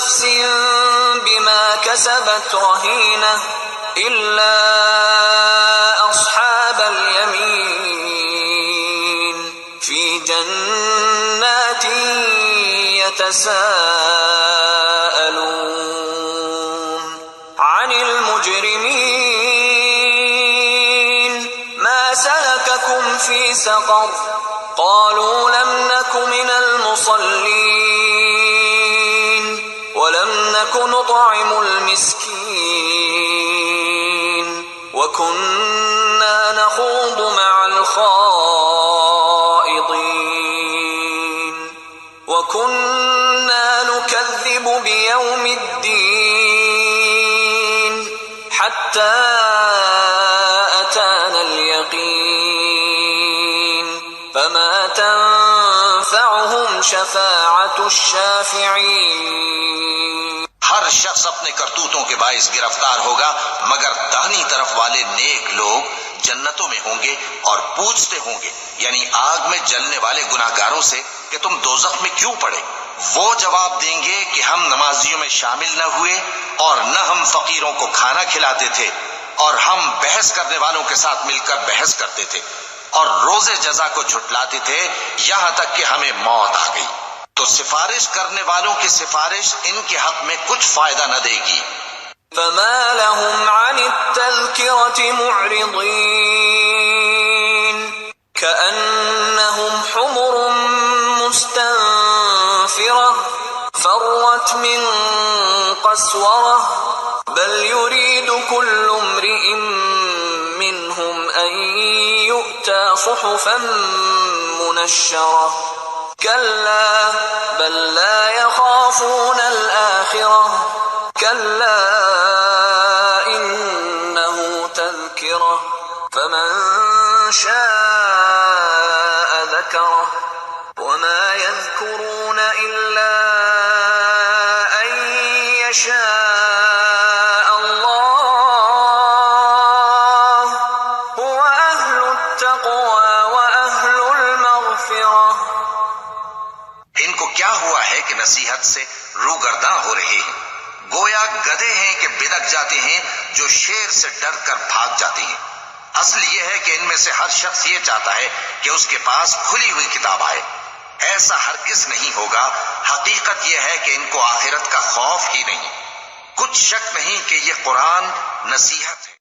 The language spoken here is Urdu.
نفس بما كسبت رهينة إلا أصحاب اليمين في جنات يتساءلون عن المجرمين ما سلككم في سقر قالوا لم نك من المصلين ولم نك نطعم المسكين وكنا نخوض مع الخائضين وكنا نكذب بيوم الدين حتى أتانا اليقين فما تنفعهم شفاعة الشافعين. ہر شخص اپنے کرتوتوں کے باعث گرفتار ہوگا مگر داہنی طرف والے نیک لوگ جنتوں میں ہوں گے اور پوچھتے ہوں گے یعنی آگ میں جلنے والے گناہگاروں سے کہ تم دوزخ میں کیوں پڑے. وہ جواب دیں گے کہ ہم نمازیوں میں شامل نہ ہوئے اور نہ ہم فقیروں کو کھانا کھلاتے تھے اور ہم بحث کرنے والوں کے ساتھ مل کر بحث کرتے تھے اور روز جزا کو جھٹلاتے تھے یہاں تک کہ ہمیں موت آ گئی. تو سفارش کرنے والوں کی سفارش ان کے حق میں کچھ فائدہ نہ دے گی. فما لهم عن التذكرة معرضين كأنهم حمر مستنفرة فرت من قسورة بل يريد كل امرئ منهم أن يؤتى صحفا منشرة كلا بل لا يخافون الآخرة كلا إنه تذكرة فمن شاء ذكره وما يذكرون إلا أن يشاء الله هو أهل التقوى وأهل المغفرة. ان کو کیا ہوا ہے کہ نصیحت سے روگرداں ہو رہے ہیں؟ گویا گدھے ہیں کہ بدک جاتے ہیں جو شیر سے ڈر کر بھاگ جاتے ہیں. اصل یہ ہے کہ ان میں سے ہر شخص یہ چاہتا ہے کہ اس کے پاس کھلی ہوئی کتاب آئے. ایسا ہرگز نہیں ہوگا. حقیقت یہ ہے کہ ان کو آخرت کا خوف ہی نہیں. کچھ شک نہیں کہ یہ قرآن نصیحت ہے.